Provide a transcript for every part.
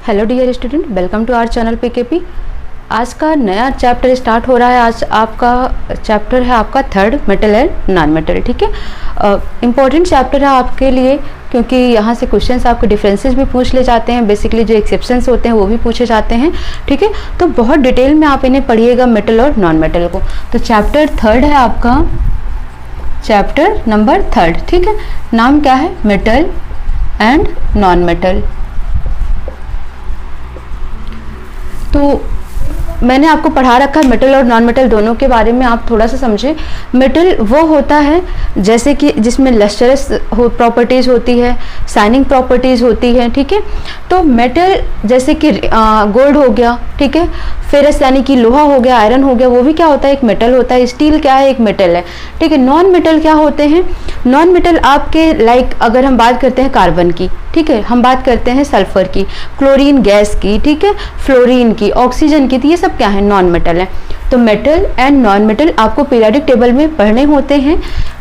Hello dear student, welcome to our channel PKP. आज का नया चैप्टर स्टार्ट हो रहा है। आज आपका चैप्टर है आपका third, metal and non metal. ठीक है, इम्पोर्टेंट चैप्टर है आपके लिए क्योंकि यहाँ से क्वेश्चंस आपके डिफरेंसेस भी पूछ ले जाते हैं। बेसिकली जो एक्सेप्शंस होते हैं वो भी पूछे जाते हैं। ठीक है, तो बहुत डिटेल में आप इन्हें पढ़िएगा, मेटल और नॉन मेटल को। तो चैप्टर थर्ड है आपका, चैप्टर नंबर थर्ड। ठीक है, नाम क्या है? Metal and non metal. तो मैंने आपको पढ़ा रखा है मेटल और नॉन मेटल दोनों के बारे में, आप थोड़ा सा समझें। मेटल वो होता है जैसे कि जिसमें लस्टरस प्रॉपर्टीज़ होती है, शाइनिंग प्रॉपर्टीज़ होती है। ठीक है, तो मेटल जैसे कि गोल्ड हो गया, ठीक है, फेरस यानी कि लोहा हो गया, आयरन हो गया, वो भी क्या होता है? एक मेटल होता है। स्टील क्या है? एक मेटल है। ठीक है, नॉन मेटल क्या होते हैं? नॉन मेटल आपके लाइक अगर हम बात करते हैं कार्बन की, ठीक है, हम बात करते हैं सल्फर की, क्लोरीन गैस की, ठीक है, फ्लोरीन की, ऑक्सीजन की, तो ये सब क्या है? नॉन मेटल है। तो मेटल एंड नॉन मेटल आपको पीरियोडिक टेबल में पढ़ने होते हैं।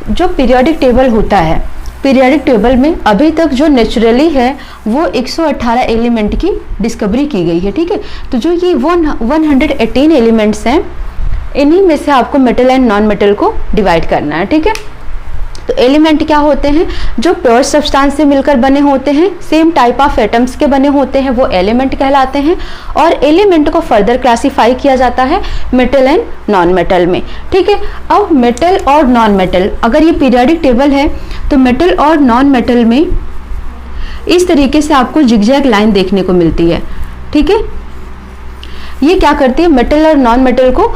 जो पीरियोडिक टेबल होता है, पीरियोडिक टेबल में अभी तक जो नेचुरली है वो 118 एलिमेंट की डिस्कवरी की गई है। ठीक है, तो जो ये 118 एलिमेंट्स हैं, इन्हीं में से आपको मेटल एंड नॉन मेटल को डिवाइड करना है। ठीक है, तो एलिमेंट क्या होते हैं? जो प्योर सब्सटेंस से मिलकर बने होते हैं, सेम टाइप ऑफ एटम्स के बने होते हैं, वो एलिमेंट कहलाते हैं। और एलिमेंट को फर्दर क्लासिफाई किया जाता है मेटल एंड नॉन मेटल में। ठीक है, अब मेटल और नॉन मेटल, अगर ये पीरियोडिक टेबल है तो मेटल और नॉन मेटल में इस तरीके से आपको जिगजैग लाइन देखने को मिलती है। ठीक है, ये क्या करती है? मेटल और नॉन मेटल को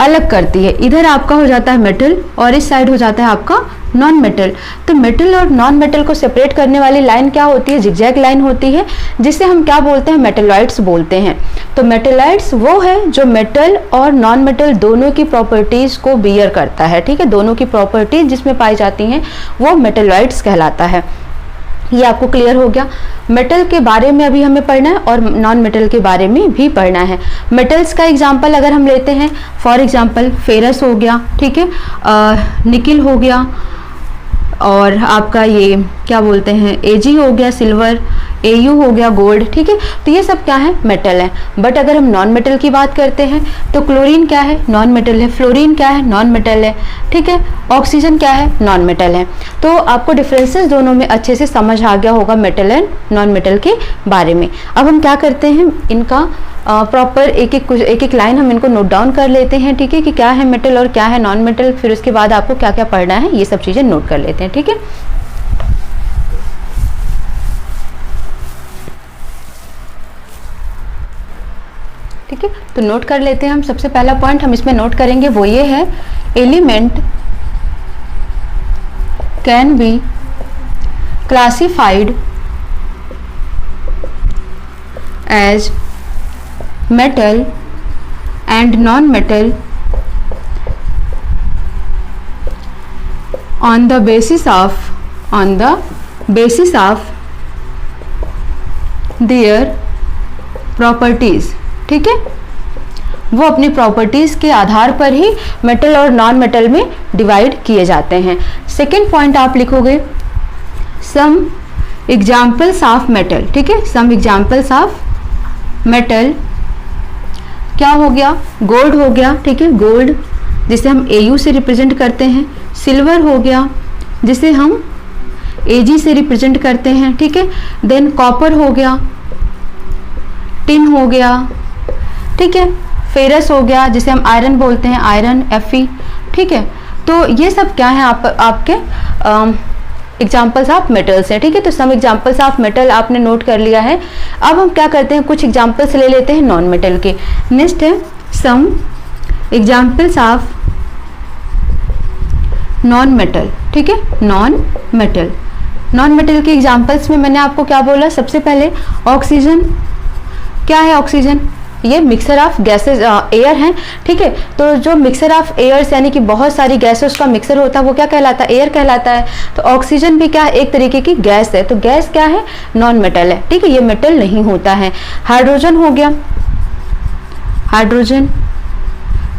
अलग करती है। इधर आपका हो जाता है मेटल और इस साइड हो जाता है आपका नॉन मेटल। तो मेटल और नॉन मेटल को सेपरेट करने वाली लाइन क्या होती है? जिगजैग लाइन होती है, जिसे हम क्या बोलते हैं? मेटलॉइड्स बोलते हैं। तो मेटलॉइड्स वो है जो मेटल और नॉन मेटल दोनों की प्रॉपर्टीज को बियर करता है। ठीक है, दोनों की प्रॉपर्टीज जिसमें पाई जाती हैं वो मेटलॉइड्स कहलाता है। ये आपको क्लियर हो गया। मेटल के बारे में अभी हमें पढ़ना है और नॉन मेटल के बारे में भी पढ़ना है। मेटल्स का एग्जांपल अगर हम लेते हैं, फॉर एग्जांपल फेरस हो गया, ठीक है, निकिल हो गया, और आपका ये क्या बोलते हैं, एजी हो गया सिल्वर, एयू हो गया गोल्ड। ठीक है, तो ये सब क्या है? मेटल है। बट अगर हम नॉन मेटल की बात करते हैं तो क्लोरीन क्या है? नॉन मेटल है। फ्लोरीन क्या है? नॉन मेटल है। ठीक है, ऑक्सीजन क्या है? नॉन मेटल है। तो आपको डिफरेंसेस दोनों में अच्छे से समझ आ गया होगा मेटल एंड नॉन मेटल के बारे में। अब हम क्या करते हैं, इनका प्रॉपर एक एक लाइन हम इनको नोट डाउन कर लेते हैं। ठीक है, कि क्या है मेटल और क्या है नॉन मेटल, फिर उसके बाद आपको क्या क्या पढ़ना है ये सब चीज़ें नोट कर लेते हैं। ठीक है, ठीक है, तो नोट कर लेते हैं हम। सबसे पहला पॉइंट हम इसमें नोट करेंगे वो ये है, element can be classified as metal and non metal on the basis of their properties। ठीक है, वो अपनी प्रॉपर्टीज के आधार पर ही मेटल और नॉन मेटल में डिवाइड किए जाते हैं। सेकेंड पॉइंट आप लिखोगे सम एग्जाम्पल्स ऑफ मेटल। ठीक है, सम एग्जाम्पल्स ऑफ मेटल क्या हो गया? गोल्ड हो गया, ठीक है, गोल्ड जिसे हम एयू से रिप्रेजेंट करते हैं। सिल्वर हो गया जिसे हम एजी से रिप्रेजेंट करते हैं। ठीक है, देन कॉपर हो गया, टिन हो गया, ठीक है, फेरस हो गया जिसे हम आयरन बोलते हैं, आयरन Fe। ठीक है, तो ये सब क्या है आपके एग्जाम्पल्स ऑफ मेटल्स हैं। ठीक है, तो सम एग्जाम्पल्स ऑफ मेटल आपने नोट कर लिया है। अब हम क्या करते हैं, कुछ एग्जाम्पल्स ले लेते हैं नॉन मेटल के। नेक्स्ट है some examples of non metal. ठीक है, नॉन मेटल, नॉन मेटल के एग्जाम्पल्स में मैंने आपको क्या बोला? सबसे पहले ऑक्सीजन। क्या है ऑक्सीजन? ये मिक्सर ऑफ गैसेस एयर हैं। ठीक है, तो जो मिक्सर ऑफ एयर्स यानी कि बहुत सारी गैसेस का मिक्सर होता है वो क्या कहलाता है? एयर कहलाता है। तो ऑक्सीजन भी क्या है? एक तरीके की गैस है। तो गैस क्या है? नॉन मेटल है। ठीक है, ये मेटल नहीं होता है। हाइड्रोजन हो गया, हाइड्रोजन,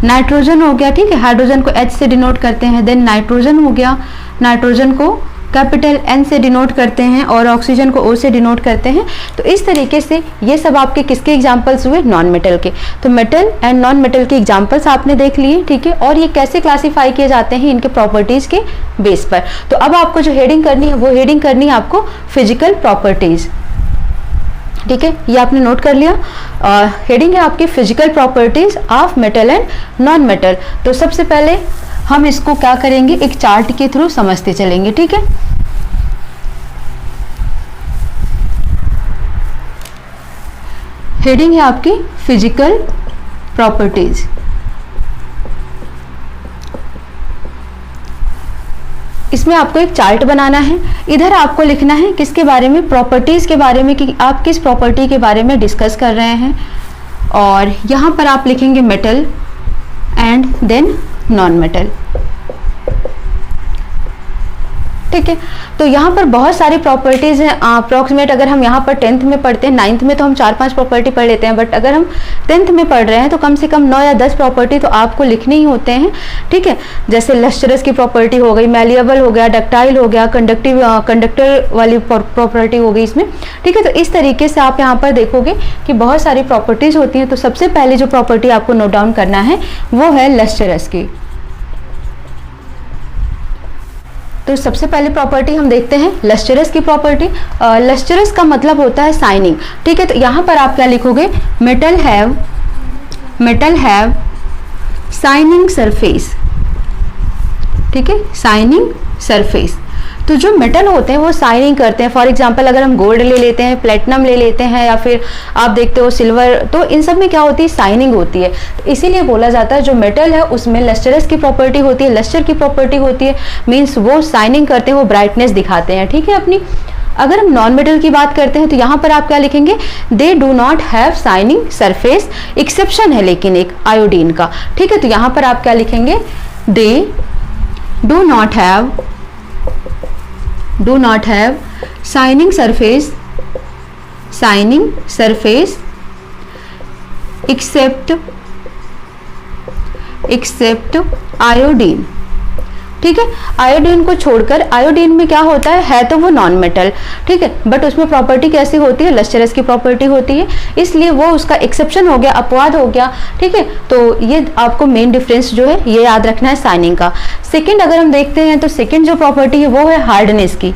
नाइट्रोजन हो गया। ठीक है, हाइड्रोजन को H से डिनोट करते हैं। देन नाइट्रोजन हो गया, नाइट्रोजन को कैपिटल N से डिनोट करते हैं और ऑक्सीजन को O से डिनोट करते हैं। तो इस तरीके से ये सब आपके किसके एग्जाम्पल्स हुए, नॉन मेटल के। तो मेटल एंड नॉन मेटल के एग्जाम्पल्स आपने देख लिए, ठीक है। और ये कैसे क्लासीफाई किए जाते हैं, इनके प्रॉपर्टीज के बेस पर। तो अब आपको जो हेडिंग करनी है वो हेडिंग करनी है आपको फिजिकल प्रॉपर्टीज, ठीक है, ये आपने नोट कर लिया। हेडिंग है आपकी physical properties of metal and non metal. तो सबसे पहले हम इसको क्या करेंगे, एक चार्ट के थ्रू समझते चलेंगे, ठीक है। हेडिंग है आपकी फिजिकल प्रॉपर्टीज। इसमें आपको एक चार्ट बनाना है। इधर आपको लिखना है किसके बारे में, प्रॉपर्टीज के बारे में, कि आप किस प्रॉपर्टी के बारे में डिस्कस कर रहे हैं। और यहाँ पर आप लिखेंगे metal and then non metal, ठीक है। तो यहाँ पर बहुत सारी प्रॉपर्टीज हैं। अप्रोक्सीमेट अगर हम यहाँ पर 10th में पढ़ते हैं, 9th में तो हम 4-5 प्रॉपर्टी पढ़ लेते हैं, बट अगर हम 10th में पढ़ रहे हैं तो कम से कम 9 या 10 प्रॉपर्टी तो आपको लिखने ही होते हैं, ठीक है। जैसे लस्टरस की प्रॉपर्टी हो गई, मैलिएबल हो गया, डक्टाइल हो गया, कंडक्टर वाली प्रॉपर्टी हो गई इसमें, ठीक है। तो इस तरीके से आप यहाँ पर देखोगे कि बहुत सारी प्रॉपर्टीज होती हैं। तो सबसे पहले जो प्रॉपर्टी आपको नोट डाउन करना है वो है लस्टरस की। तो सबसे पहले प्रॉपर्टी हम देखते हैं लस्टरस की प्रॉपर्टी। लस्टरस का मतलब होता है शाइनिंग, ठीक है। तो यहाँ पर आप क्या लिखोगे, मेटल हैव शाइनिंग सरफेस, ठीक है, शाइनिंग सरफेस। तो जो मेटल होते हैं वो शाइनिंग करते हैं। फॉर एग्जांपल अगर हम गोल्ड ले लेते हैं, प्लेटिनम ले लेते हैं, या फिर आप देखते हो सिल्वर, तो इन सब में क्या होती है, शाइनिंग होती है। तो इसीलिए बोला जाता है जो मेटल है उसमें लस्टरस की प्रॉपर्टी होती है, लस्टर की प्रॉपर्टी होती है, मीन्स वो शाइनिंग करते हैं, वो ब्राइटनेस दिखाते हैं, ठीक है अपनी। अगर हम नॉन मेटल की बात करते हैं तो यहाँ पर आप क्या लिखेंगे, they do not have shining surface, exception है लेकिन एक आयोडीन का, ठीक है। तो यहाँ पर आप क्या लिखेंगे, they do not have shining surface except iodine, ठीक है। आयोडीन को छोड़कर, आयोडीन में क्या होता है तो वो नॉन मेटल, ठीक है, बट उसमें प्रॉपर्टी कैसी होती है, लस्टरस की प्रॉपर्टी होती है, इसलिए वो उसका एक्सेप्शन हो गया, अपवाद हो गया, ठीक है। तो ये आपको मेन डिफरेंस जो है ये याद रखना है शाइनिंग का। सेकंड अगर हम देखते हैं तो सेकंड जो प्रॉपर्टी है वो है हार्डनेस की,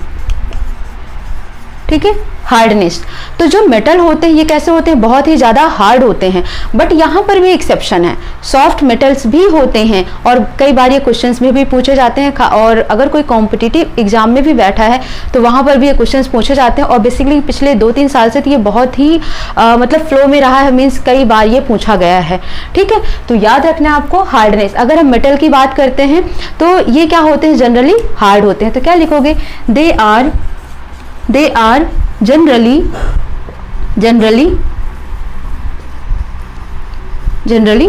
ठीक है, हार्डनेस। तो जो मेटल होते हैं ये कैसे होते हैं, बहुत ही ज़्यादा हार्ड होते हैं, बट यहाँ पर भी एक्सेप्शन है, सॉफ्ट मेटल्स भी होते हैं। और कई बार ये क्वेश्चंस में भी पूछे जाते हैं, और अगर कोई कॉम्पिटिटिव एग्जाम में भी बैठा है तो वहाँ पर भी ये क्वेश्चंस पूछे जाते हैं। और बेसिकली पिछले 2-3 साल से तो ये बहुत ही मतलब फ्लो में रहा है, मीन्स कई बार ये पूछा गया है, ठीक है। तो याद रखना है आपको हार्डनेस। अगर हम मेटल की बात करते हैं तो ये क्या होते हैं, जनरली हार्ड होते हैं। तो क्या लिखोगे, दे आर जनरली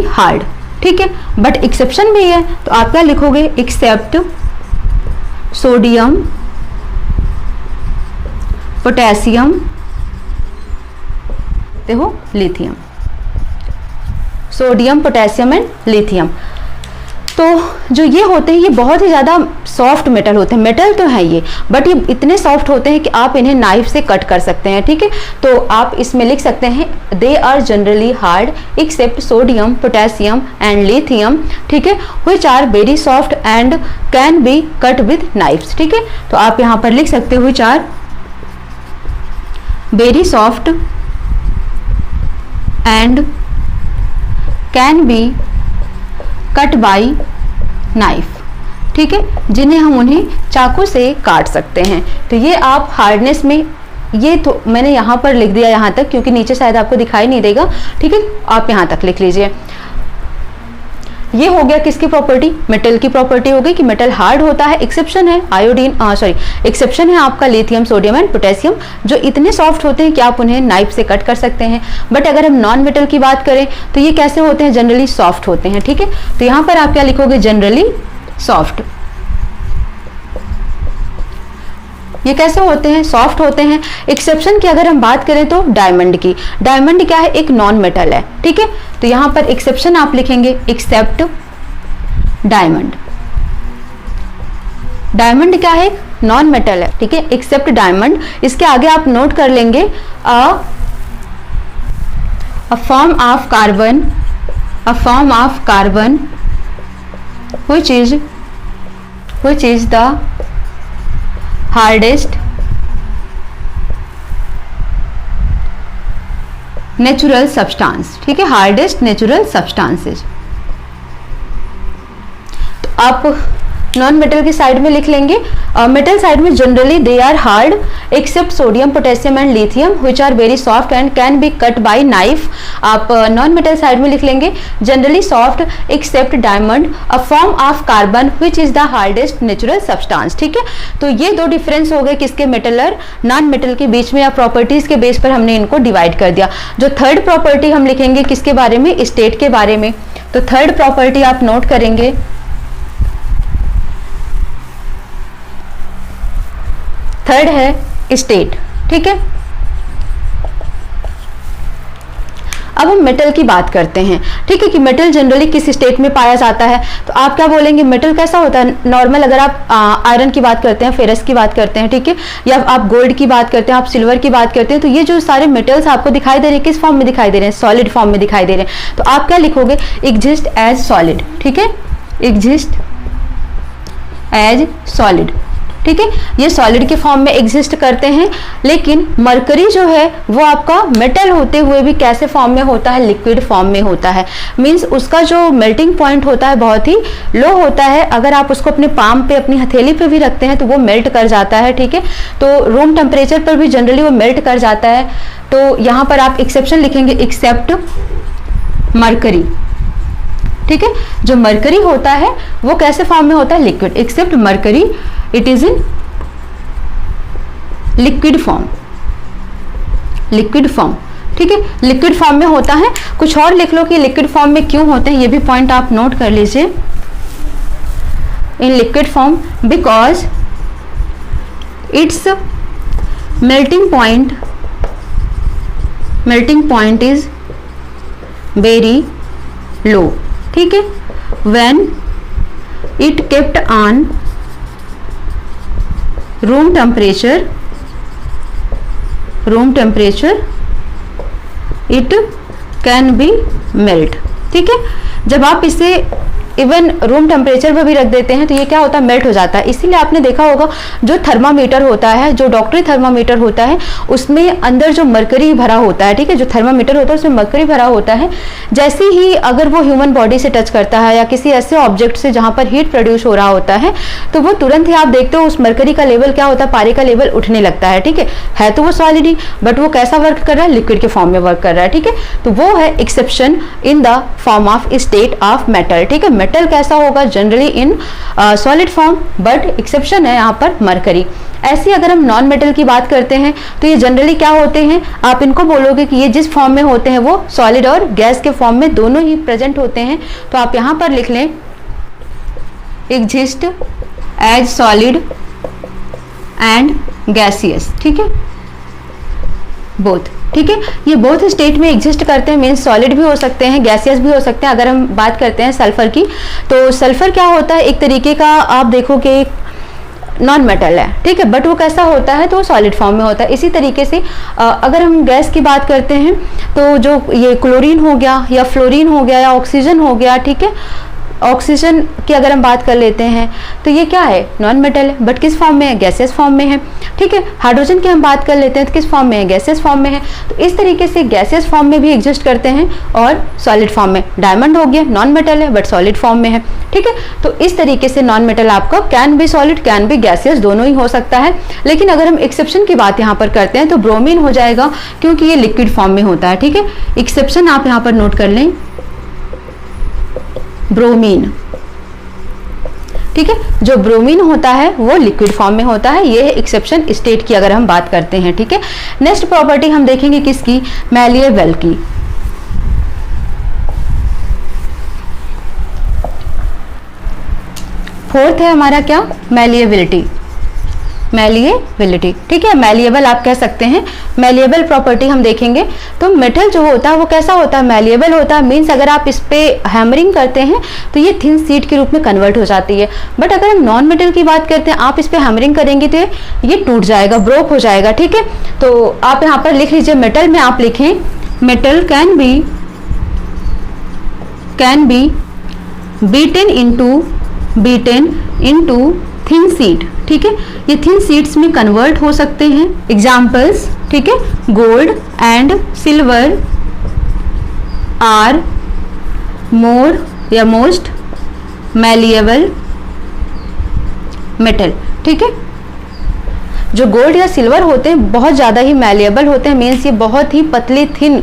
हार्ड, ठीक है, बट एक्सेप्शन भी है। तो आप क्या लिखोगे, एक्सेप्ट सोडियम, पोटेशियम, देखो lithium, sodium, potassium and lithium. तो जो ये होते हैं ये बहुत ही ज़्यादा सॉफ्ट मेटल होते हैं, मेटल तो है ये, बट ये इतने सॉफ्ट होते हैं कि आप इन्हें नाइफ से कट कर सकते हैं, ठीक है। तो आप इसमें लिख सकते हैं, they are generally hard except sodium, potassium and lithium, ठीक है, which are very soft and can be cut with knives, ठीक है। तो आप यहाँ पर लिख सकते हो, which are very soft and can be cut by knife, ठीक है, जिन्हें हम उन्हें चाकू से काट सकते हैं। तो ये आप हार्डनेस में, ये तो मैंने यहाँ पर लिख दिया यहाँ तक, क्योंकि नीचे शायद आपको दिखाई नहीं देगा, ठीक है, आप यहाँ तक लिख लीजिए। ये हो गया किसकी प्रॉपर्टी, मेटल की प्रॉपर्टी हो गई कि मेटल हार्ड होता है, एक्सेप्शन है आयोडीन, एक्सेप्शन है आपका लिथियम, सोडियम एंड पोटेशियम, जो इतने सॉफ्ट होते हैं कि आप उन्हें नाइफ से कट कर सकते हैं। बट अगर हम नॉन मेटल की बात करें तो ये कैसे होते हैं, जनरली सॉफ्ट होते हैं, ठीक है। तो यहाँ पर आप क्या लिखोगे, जनरली सॉफ्ट। ये कैसे होते हैं, सॉफ्ट होते हैं। एक्सेप्शन की अगर हम बात करें तो डायमंड की, डायमंड क्या है, एक नॉन मेटल है, ठीक है। तो यहां पर एक्सेप्शन आप लिखेंगे, एक्सेप्ट डायमंड। डायमंड क्या है, नॉन मेटल है, ठीक है, एक्सेप्ट डायमंड। इसके आगे आप नोट कर लेंगे अ form of carbon, a form of carbon which is the hardest natural substance, ठीक है, हार्डेस्ट नेचुरल सब्सटेंसेज। तो आप नॉन मेटल की साइड में लिख लेंगे, मेटल साइड में generally they are hard except sodium, potassium and lithium which are very soft and can be cut by knife. आप नॉन मेटल साइड में लिख लेंगे generally soft except diamond, a form of carbon which is the hardest natural substance, ठीक है। तो ये दो difference हो गए किसके, मेटल और नॉन मेटल के बीच में, या प्रॉपर्टीज के बेस पर हमने इनको डिवाइड कर दिया। जो थर्ड प्रॉपर्टी हम लिखेंगे किसके बारे में, स्टेट के बारे में। तो थर्ड प्रॉपर्टी आप नोट करेंगे, थर्ड है स्टेट, ठीक है। अब हम मेटल की बात करते हैं, ठीक है, कि मेटल जनरली किस स्टेट में पाया जाता है। तो आप क्या बोलेंगे, मेटल कैसा होता है नॉर्मल, अगर आप आयरन की बात करते हैं, फेरस की बात करते हैं, ठीक है, या आप गोल्ड की बात करते हैं, आप सिल्वर की बात करते हैं, तो ये जो सारे मेटल्स आपको दिखाई दे रहे हैं किस फॉर्म में दिखाई दे रहे हैं, सॉलिड फॉर्म में दिखाई दे रहे हैं। तो आप क्या लिखोगे, एग्जिस्ट एज सॉलिड, ठीक है, एग्जिस्ट एज सॉलिड, ठीक है, ये सॉलिड के फॉर्म में एग्जिस्ट करते हैं। लेकिन मरकरी जो है वो आपका मेटल होते हुए भी कैसे फॉर्म में होता है, लिक्विड फॉर्म में होता है। मींस उसका जो मेल्टिंग पॉइंट होता है बहुत ही लो होता है, अगर आप उसको अपने पाम पे, अपनी हथेली पे भी रखते हैं तो वो मेल्ट कर जाता है, ठीक है। तो रूम टेम्परेचर पर भी जनरली वो मेल्ट कर जाता है। तो यहाँ पर आप एक्सेप्शन लिखेंगे, एक्सेप्ट मरकरी, ठीक है। जो मरकरी होता है वो कैसे फॉर्म में होता है, liquid, except mercury it is in liquid form, liquid form, ठीक है, लिक्विड फॉर्म में होता है। कुछ और लिख लो कि लिक्विड फॉर्म में क्यों होते हैं, ये भी पॉइंट आप नोट कर लीजिए। इन liquid form because it's melting point is very low, ठीक है, when it kept on room temperature it can be melt, ठीक है। जब आप इसे इवन रूम टेम्परेचर पर भी रख देते हैं तो ये क्या होता है, मेल्ट हो जाता है। इसीलिए आपने देखा होगा जो थर्मामीटर होता है, जो डॉक्टरी थर्मामीटर होता है, उसमें अंदर जो मरकरी भरा होता है, ठीक है, जो थर्मामीटर होता है उसमें मरकरी भरा होता है। जैसे ही अगर वो ह्यूमन बॉडी से टच करता है या किसी ऐसे ऑब्जेक्ट से जहाँ पर हीट प्रोड्यूस हो रहा होता है, तो वो तुरंत ही आप देखते हो उस मरकरी का लेवल क्या होता है, पारे का लेवल उठने लगता है, ठीक है तो वो सॉलिड ही, बट वो कैसा वर्क कर रहा है, लिक्विड के फॉर्म में वर्क कर रहा है, ठीक है। तो वो है exception in the form of state of metal, ठीक है। मेटल कैसा होगा, generally in solid form, but exception है यहाँ पर मरकरी। ऐसी अगर हम नॉन मेटल की बात करते हैं तो ये जनरली क्या होते हैं, आप इनको बोलोगे कि ये जिस फॉर्म में होते हैं वो सॉलिड और गैस के फॉर्म में दोनों ही प्रेजेंट होते हैं। तो आप यहाँ पर लिख लें exist as solid and gaseous, ठीक है, बोथ, ठीक है। ये बोथ स्टेट में एग्जिस्ट करते हैं, मीन्स सॉलिड भी हो सकते हैं, गैसियस भी हो सकते हैं। अगर हम बात करते हैं सल्फर की, तो सल्फर क्या होता है, एक तरीके का आप देखोगे नॉन मेटल है, ठीक है, बट वो कैसा होता है, तो वो सॉलिड फॉर्म में होता है। इसी तरीके से अगर हम गैस की बात करते हैं तो जो ये क्लोरीन हो गया या फ्लोरीन हो गया या ऑक्सीजन हो गया, ठीक है, ऑक्सीजन की अगर हम बात कर लेते हैं तो ये क्या है, नॉन मेटल है, बट किस फॉर्म में है, गैसियस फॉर्म में है, ठीक है। हाइड्रोजन की हम बात कर लेते हैं तो किस फॉर्म में है, गैसियस फॉर्म में है। तो इस तरीके से गैसियस फॉर्म में भी एग्जिस्ट करते हैं और सॉलिड फॉर्म में। डायमंड हो गया, नॉन मेटल है बट सॉलिड फॉर्म में है, ठीक है। तो इस तरीके से नॉन मेटल आपका can be solid, can be gaseous, दोनों ही हो सकता है। लेकिन अगर हम एक्सेप्शन की बात यहाँ पर करते हैं तो ब्रोमीन हो जाएगा, क्योंकि ये लिक्विड फॉर्म में होता है, ठीक है। एक्सेप्शन आप यहाँ पर नोट कर लें, ब्रोमीन, ठीक है। जो ब्रोमीन होता है वो लिक्विड फॉर्म में होता है। ये है एक्सेप्शन स्टेट की अगर हम बात करते हैं, ठीक है। नेक्स्ट प्रॉपर्टी हम देखेंगे किसकी, मैलिएबल की। फोर्थ है हमारा क्या, मैलिएबिलिटी। मैलिएबिलिटी, ठीक है, मैलिएबल आप कह सकते हैं। मैलिएबल प्रॉपर्टी हम देखेंगे तो मेटल जो होता है वो कैसा होता है, मैलिएबल होता है। मीन्स अगर आप इस पे हैमरिंग करते हैं तो ये थिन शीट के रूप में कन्वर्ट हो जाती है। बट अगर हम नॉन मेटल की बात करते हैं, आप इस पे हैमरिंग करेंगे तो ये टूट जाएगा, ब्रोक हो जाएगा, ठीक है। तो आप यहाँ पर लिख लीजिए, मेटल में आप लिखें metal can be beaten into thin sheet, ठीक है। ये थिन शीट्स में कन्वर्ट हो सकते हैं। एग्जाम्पल्स, ठीक है, gold and silver are more या मोस्ट मैलिएबल मेटल, ठीक है। जो गोल्ड या सिल्वर होते हैं बहुत ज़्यादा ही मैलिएबल होते हैं। मीन्स ये बहुत ही पतली थिन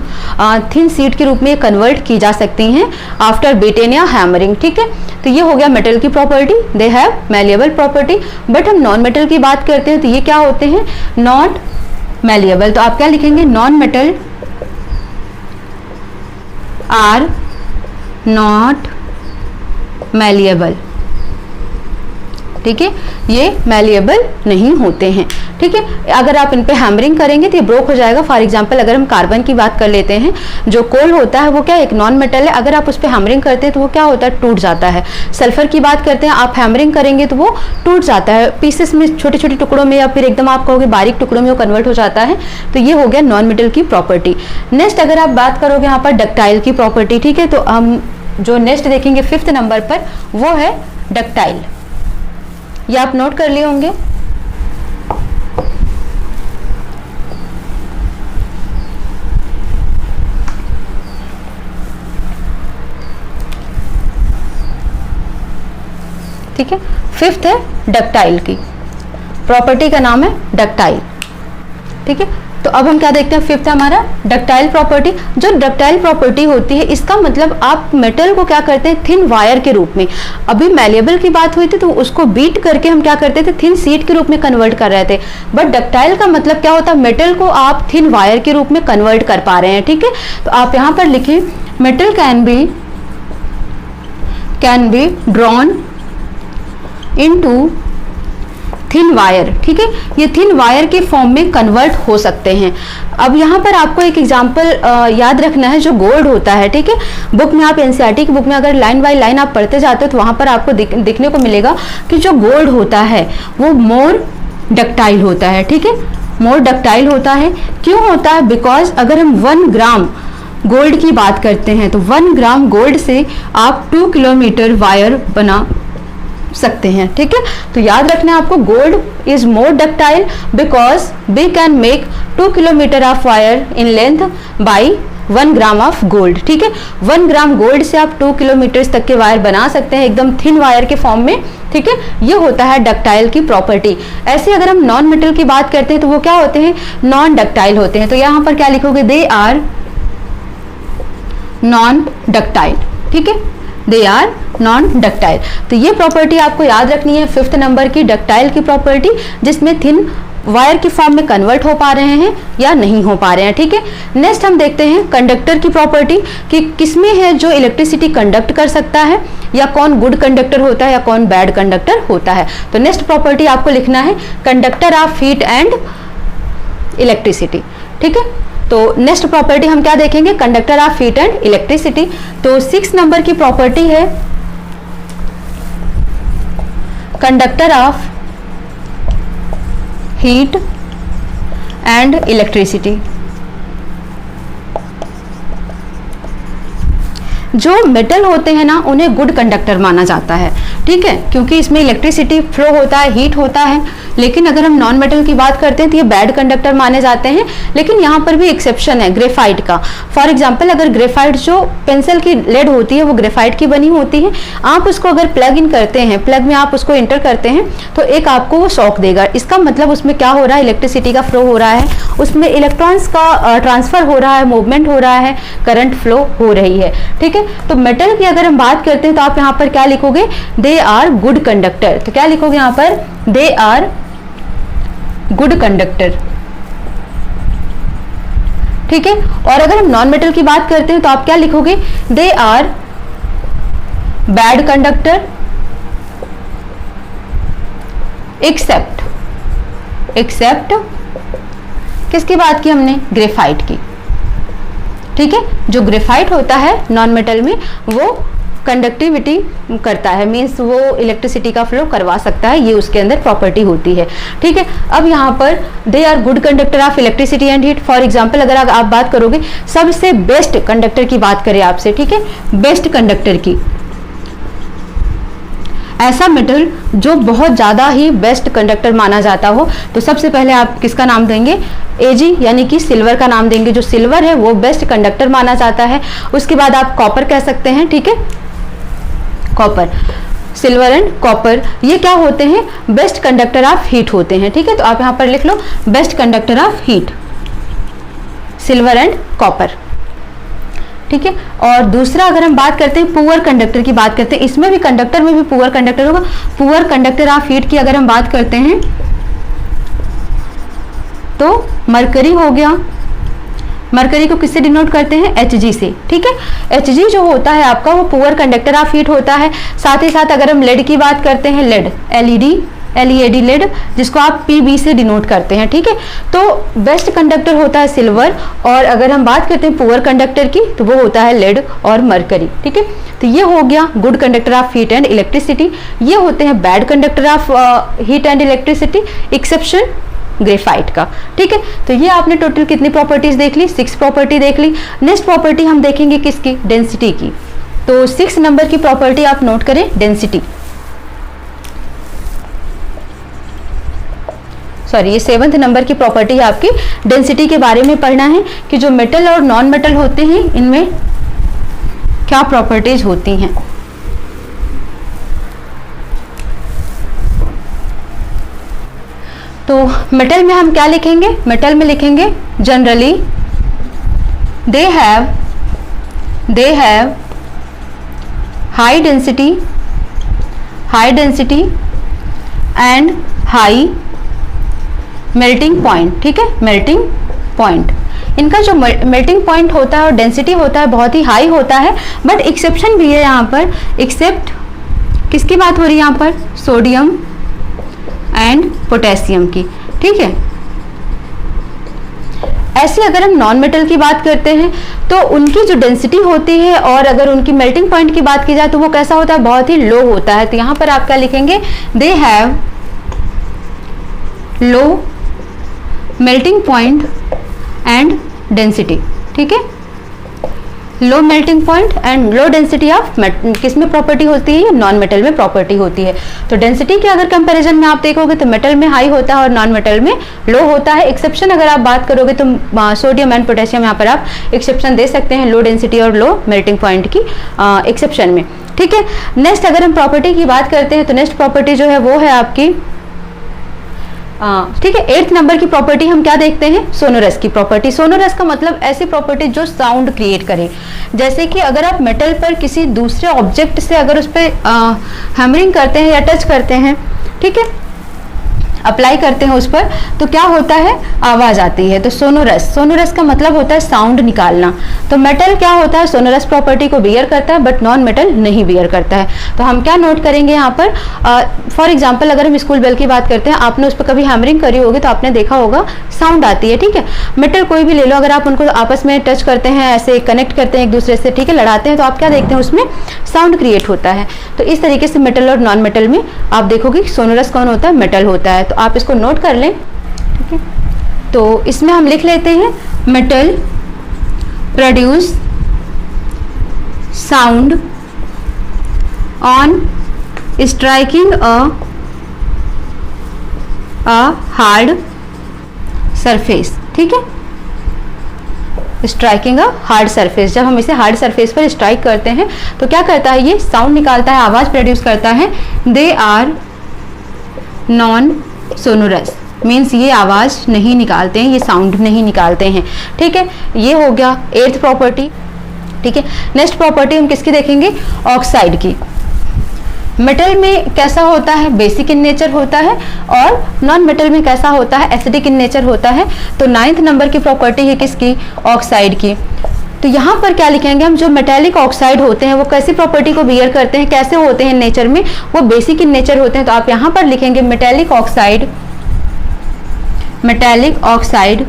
शीट के रूप में कन्वर्ट की जा सकती हैं आफ्टर बीटन या हैमरिंग, ठीक है। तो ये हो गया मेटल की property, they have malleable property. But हम नॉन मेटल की बात करते हैं तो ये क्या होते हैं, नॉट मैलिएबल। तो आप क्या लिखेंगे, non metal are not malleable, ठीक है, ये मैलिएबल नहीं होते हैं, ठीक है। अगर आप इन पे हैमरिंग करेंगे तो ये ब्रोक हो जाएगा। फॉर एग्जांपल अगर हम कार्बन की बात कर लेते हैं, जो कोल होता है वो क्या एक नॉन मेटल है, अगर आप उस पे हैमरिंग करते हैं तो वो क्या होता है, टूट जाता है। सल्फर की बात करते हैं, आप हैमरिंग करेंगे तो वो टूट जाता है, पीसेस में, छोटे छोटे टुकड़ों में, या फिर एकदम आप कहोगे बारीक टुकड़ों में वो कन्वर्ट हो जाता है। तो ये हो गया नॉन मेटल की प्रॉपर्टी। नेक्स्ट अगर आप बात करोगे यहाँ पर डक्टाइल की प्रॉपर्टी, ठीक है, तो हम जो नेक्स्ट देखेंगे 5th नंबर पर वो है डक्टाइल। ये आप नोट कर लिए होंगे। ठीक है, 5th है डक्टाइल की प्रॉपर्टी, का नाम है डक्टाइल, ठीक है। तो अब हम क्या देखते हैं, 5th हमारा डक्टाइल प्रॉपर्टी। जो डक्टाइल प्रॉपर्टी होती है इसका मतलब आप मेटल को क्या करते हैं, थिन वायर के रूप में। अभी मैलिएबल की बात हुई थी तो उसको बीट करके हम क्या करते थे, थिन शीट के रूप में कन्वर्ट कर रहे थे। बट डक्टाइल का मतलब क्या होता है, मेटल को आप थिन वायर के रूप में कन्वर्ट कर पा रहे हैं, ठीक है। तो आप यहाँ पर लिखें metal can be drawn into thin wire, ठीक है। ये थिन वायर के फॉर्म में कन्वर्ट हो सकते हैं। अब यहाँ पर आपको एक एग्जांपल याद रखना है, जो गोल्ड होता है, ठीक है। बुक में आप एनसीईआरटी की बुक में अगर लाइन बाय लाइन आप पढ़ते जाते हो तो वहाँ पर आपको दिखने को मिलेगा कि जो गोल्ड होता है वो मोर डक्टाइल होता है, ठीक है, मोर डक्टाइल होता है। क्यों होता है, बिकॉज अगर हम 1 ग्राम गोल्ड की बात करते हैं तो 1 ग्राम गोल्ड से आप 2 किलोमीटर वायर बना सकते हैं, ठीक है। तो याद रखना है आपको, gold is more ductile because we can make 2 kilometre of wire in length by 1 gram of gold, ठीक है। 1 ग्राम गोल्ड से आप 2 किलोमीटर तक के वायर बना सकते हैं एकदम थिन वायर के फॉर्म में, ठीक है। ये होता है डक्टाइल की प्रॉपर्टी। ऐसे अगर हम नॉन मेटल की बात करते हैं तो वो क्या होते हैं, नॉन डक्टाइल होते हैं। तो यहाँ पर क्या लिखोगे, दे आर नॉन डक्टाइल, ठीक है, दे आर नॉन डक्टाइल। तो ये प्रॉपर्टी आपको याद रखनी है 5th नंबर की, डक्टाइल की प्रॉपर्टी, जिसमें थिन वायर की फॉर्म में कन्वर्ट हो पा रहे हैं या नहीं हो पा रहे हैं, ठीक है। नेक्स्ट हम देखते हैं कंडक्टर की प्रॉपर्टी, कि किसमें है जो इलेक्ट्रिसिटी कंडक्ट कर सकता है, या कौन गुड कंडक्टर होता है या कौन बैड कंडक्टर होता है। तो नेक्स्ट प्रॉपर्टी आपको लिखना है conductor of heat and electricity, ठीक है। तो नेक्स्ट प्रॉपर्टी हम क्या देखेंगे, conductor of heat and electricity. तो 6 नंबर की प्रॉपर्टी है conductor of heat and electricity. जो मेटल होते हैं ना उन्हें गुड कंडक्टर माना जाता है, ठीक है, क्योंकि इसमें इलेक्ट्रिसिटी फ्लो होता है, हीट होता है। लेकिन अगर हम नॉन मेटल की बात करते हैं तो ये बैड कंडक्टर माने जाते हैं। लेकिन यहाँ पर भी एक्सेप्शन है ग्रेफाइट का। फॉर एग्जांपल अगर ग्रेफाइट, जो पेंसिल की लेड होती है वो ग्रेफाइट की बनी होती है, आप उसको अगर प्लग इन करते हैं, प्लग में आप उसको इंटर करते हैं तो एक आपको वो शॉक देगा। इसका मतलब उसमें क्या हो रहा है, इलेक्ट्रिसिटी का फ्लो हो रहा है, उसमें इलेक्ट्रॉन्स का ट्रांसफर हो रहा है, मूवमेंट हो रहा है, करंट फ्लो हो रही है, ठीक है। तो मेटल की अगर हम बात करते हैं तो आप यहाँ पर क्या लिखोगे, दे आर गुड कंडक्टर। तो क्या लिखोगे यहाँ पर, दे आर गुड कंडक्टर, ठीक है। और अगर हम नॉन मेटल की बात करते हैं तो आप क्या लिखोगे, they are bad conductor except except किसकी बात की हमने, ग्रेफाइट की। ठीक है, जो ग्रेफाइट होता है नॉन मेटल में वो कंडक्टिविटी करता है, मीन्स वो इलेक्ट्रिसिटी का फ्लो करवा सकता है, ये उसके अंदर प्रॉपर्टी होती है। ठीक है, अब यहाँ पर they are good conductor of electricity and heat. For example अगर आप बात करोगे सबसे बेस्ट कंडक्टर की बात करें आपसे, ठीक है, बेस्ट कंडक्टर की, ऐसा मेटल जो बहुत ज़्यादा ही बेस्ट कंडक्टर माना जाता हो, तो सबसे पहले आप किसका नाम देंगे, Ag यानी कि सिल्वर का नाम देंगे। जो सिल्वर है वो बेस्ट कंडक्टर माना जाता है। उसके बाद आप कॉपर कह सकते हैं। ठीक है, कॉपर, सिल्वर एंड कॉपर ये क्या होते हैं, बेस्ट कंडक्टर ऑफ हीट होते हैं। ठीक है, तो आप यहाँ पर लिख लो best conductor of heat, silver and copper. ठीक है, और दूसरा अगर हम बात करते हैं पुअर कंडक्टर की बात करते हैं, इसमें भी कंडक्टर में भी पुअर कंडक्टर होगा। पुअर कंडक्टर ऑफ हीट की अगर हम बात करते हैं तो मरकरी हो गया। मरकरी को किससे डिनोट करते हैं, Hg से। ठीक है, Hg जो होता है आपका वो पुअर कंडक्टर ऑफ हीट होता है। साथ ही साथ अगर हम लेड की बात करते हैं, लेड, LED लेड, जिसको आप Pb से डिनोट करते हैं। ठीक है, तो बेस्ट कंडक्टर होता है सिल्वर, और अगर हम बात करते हैं पुअर कंडक्टर की तो वो होता है लेड और मरकरी। ठीक है, तो ये हो गया good conductor of heat and electricity. ये होते हैं bad conductor of heat and electricity, exception graphite का। ठीक है, तो ये आपने टोटल कितनी प्रॉपर्टीज देख ली, 6 प्रॉपर्टी देख ली। नेक्स्ट प्रॉपर्टी हम देखेंगे किसकी, डेंसिटी की। तो 6 नंबर की प्रॉपर्टी आप नोट करें, डेंसिटी। सॉरी, ये 7th नंबर की प्रॉपर्टी है आपकी, डेंसिटी के बारे में पढ़ना है कि जो मेटल और नॉन मेटल होते हैं इनमें क्या प्रॉपर्टीज होती हैं। तो मेटल में हम क्या लिखेंगे, मेटल में लिखेंगे generally they have high density and high melting point. ठीक है, मेल्टिंग पॉइंट, इनका जो मेल्टिंग पॉइंट होता है और डेंसिटी होता है बहुत ही हाई होता है। बट एक्सेप्शन भी है यहाँ पर, एक्सेप्ट किसकी बात हो रही है यहाँ पर, सोडियम एंड पोटेशियम की। ठीक है, ऐसे अगर हम नॉन मेटल की बात करते हैं तो उनकी जो डेंसिटी होती है और अगर उनकी मेल्टिंग पॉइंट की बात की जाए तो वो कैसा होता है, बहुत ही लो होता है। तो यहाँ पर आप क्या लिखेंगे, they have low melting point and density. ठीक है, low melting point and low density of, किस में प्रॉपर्टी होती है, नॉन मेटल में प्रॉपर्टी होती है। तो डेंसिटी के अगर कंपैरिजन में आप देखोगे तो मेटल में हाई होता है और नॉन मेटल में लो होता है। एक्सेप्शन अगर आप बात करोगे तो सोडियम एंड पोटेशियम, यहाँ पर आप एक्सेप्शन दे सकते हैं लो डेंसिटी और लो मेल्टिंग पॉइंट की एक्सेप्शन में। ठीक है, नेक्स्ट अगर हम प्रॉपर्टी की बात करते हैं तो नेक्स्ट प्रॉपर्टी जो है वो है आपकी, ठीक है, 8th नंबर की प्रॉपर्टी हम क्या देखते हैं, सोनोरस की प्रॉपर्टी। सोनोरस का मतलब ऐसी प्रॉपर्टी जो साउंड क्रिएट करे। जैसे कि अगर आप मेटल पर किसी दूसरे ऑब्जेक्ट से अगर उस पर हैमरिंग करते हैं या टच करते हैं, ठीक है, अप्लाई करते हैं उस पर, तो क्या होता है, आवाज आती है। तो सोनोरस का मतलब होता है साउंड निकालना। तो मेटल क्या होता है, सोनोरस प्रॉपर्टी को बियर करता है बट नॉन मेटल नहीं बियर करता है। तो हम क्या नोट करेंगे यहाँ पर, फॉर एग्जाम्पल अगर हम स्कूल बेल की बात करते हैं, आपने उस पर कभी हैमरिंग करी होगी तो आपने देखा होगा साउंड आती है। ठीक है, मेटल कोई भी ले लो, अगर आप उनको आपस में टच करते हैं, ऐसे कनेक्ट करते हैं एक दूसरे से, ठीक है, लड़ाते हैं, तो आप क्या देखते हैं, उसमें साउंड क्रिएट होता है। तो इस तरीके से मेटल और नॉन मेटल में आप देखोगे सोनोरस कौन होता है, मेटल होता है। तो आप इसको नोट कर लें। ठीक है, तो इसमें हम लिख लेते हैं metal produce sound on striking a hard surface. ठीक है, स्ट्राइकिंग अ हार्ड सरफेस, जब हम इसे हार्ड सरफेस पर स्ट्राइक करते हैं तो क्या करता है, ये साउंड निकालता है, आवाज प्रोड्यूस करता है। They are non sonorous, means ये आवाज नहीं निकालते हैं, ये साउंड नहीं निकालते हैं। ठीक है, ये हो गया 8th प्रॉपर्टी। ठीक है, नेक्स्ट प्रॉपर्टी हम किसकी देखेंगे, ऑक्साइड की। मेटल में कैसा होता है, बेसिक इन नेचर होता है, और नॉन मेटल में कैसा होता है, एसिडिक इन नेचर होता है। तो 9th नंबर की प्रॉपर्टी है किसकी, ऑक्साइड की। तो यहाँ पर क्या लिखेंगे हम, जो मेटेलिक ऑक्साइड होते हैं वो कैसी प्रॉपर्टी को बियर करते हैं, कैसे होते हैं नेचर में, वो बेसिक इन नेचर होते हैं। तो आप यहाँ पर लिखेंगे metallic oxide metallic oxide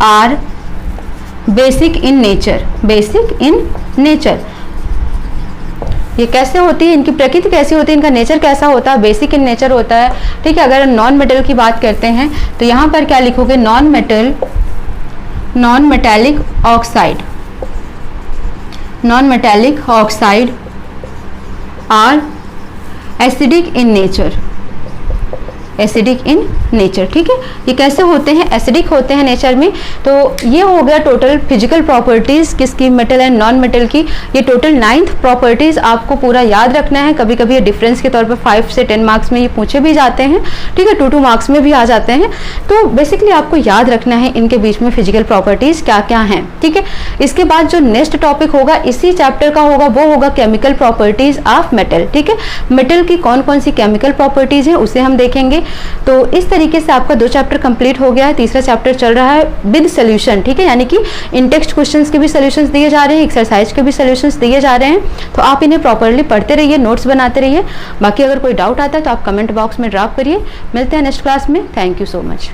are basic in nature, basic in nature. ये कैसे होती है, इनकी प्रकृति कैसी होती है, इनका नेचर कैसा होता है, बेसिक इन नेचर होता है। ठीक है, अगर नॉन मेटल की बात करते हैं तो यहाँ पर क्या लिखोगे, non metallic oxide, non metallic oxide are acidic in nature, acidic in nature. ठीक है, ये कैसे होते हैं, एसिडिक होते हैं नेचर में। तो ये हो गया टोटल फिजिकल प्रॉपर्टीज किसकी, मेटल एंड नॉन मेटल की। ये टोटल 9th प्रॉपर्टीज आपको पूरा याद रखना है। कभी कभी ये डिफरेंस के तौर पर 5 से 10 मार्क्स में ये पूछे भी जाते हैं। ठीक है, 2 मार्क्स में भी आ जाते हैं। तो बेसिकली आपको याद रखना है इनके बीच में फिजिकल प्रॉपर्टीज क्या क्या हैं। ठीक है, इसके बाद जो नेक्स्ट टॉपिक होगा इसी चैप्टर का होगा, वो होगा केमिकल प्रॉपर्टीज ऑफ मेटल। ठीक है, मेटल की कौन कौन सी केमिकल प्रॉपर्टीज है उसे हम देखेंगे। तो इस तरीके से आपका 2 चैप्टर कंप्लीट हो गया है। तीसरा चैप्टर चल रहा है विद सॉल्यूशन। ठीक है, यानी कि इन टेक्स्ट क्वेश्चंस के भी सॉल्यूशंस दिए जा रहे हैं, एक्सरसाइज के भी सॉल्यूशंस दिए जा रहे हैं। तो आप इन्हें प्रॉपर्ली पढ़ते रहिए, नोट्स बनाते रहिए। बाकी अगर कोई डाउट आता है तो आप कमेंट बॉक्स में ड्रॉप करिए। मिलते हैं नेक्स्ट क्लास में। Thank you so much.